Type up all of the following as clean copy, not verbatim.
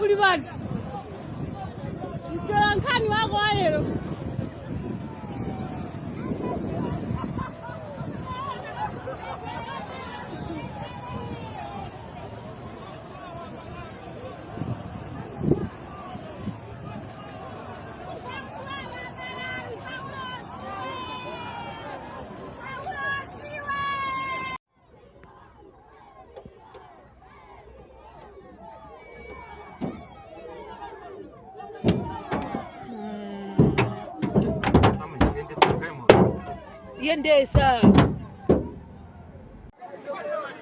Ulibati. Mtolankani wako leo. Yendesa.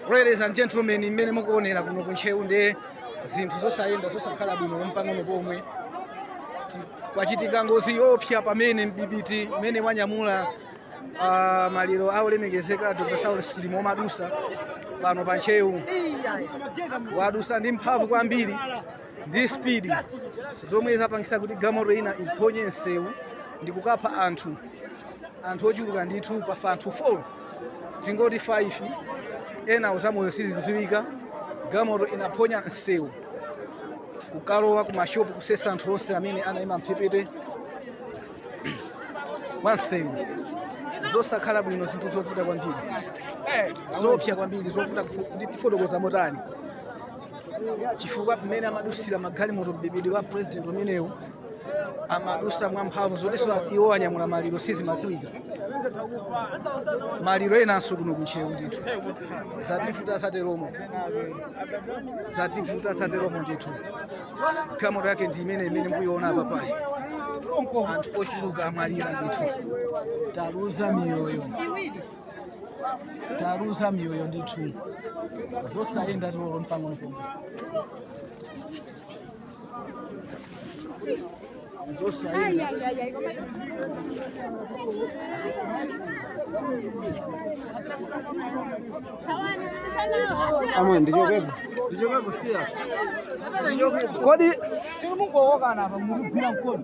Ladies and gentlemen, mmene mukuonera kuno kunchewu ndi zinthu zosayenda zosakhala bwino mpang'ono pomwe kwachitika ngozi yopsa pamene mbibiti mmene wanyamula maliro aulemekezeka Dr. Saulos Chilima Madusa pano pa nchewu wadusa ndi mphamvu kwambiri ndi speed zomwe zapangisa kuti galimoto ina iphonye nsewu ndi kukapha anthu ochuluka ndithu pa anthu 4 tingoti 5 ena zamoyo sizikuziwika. Galimoto inaphonya nsewu kukalowa ku mashopu kusesa anthu onse amene anayima mphepete wa nsewu. Zosakhala bwino zinthu zovuta kwambiri zopsa kwambiri zovuta kuti tifotokoza motani chifukwa pamene amadusira magalimoto mbibidi wa president umenewu amadusa mwamphamvu zotiso iwo anyamula maliro sizimaziwika. Maliro enanso kuno kunchewu ndithu zativuta sateromo ndithu. Galimoto yake ndi imene mbuyiona apapayi anthu ochuluka amalira ndithu. Taluza miyoyo ndithu zosayenda tolo mpang'ono pomwe zosayenda. Amwe ndijokepo siya kodi mungowoka napa mukugwira mkono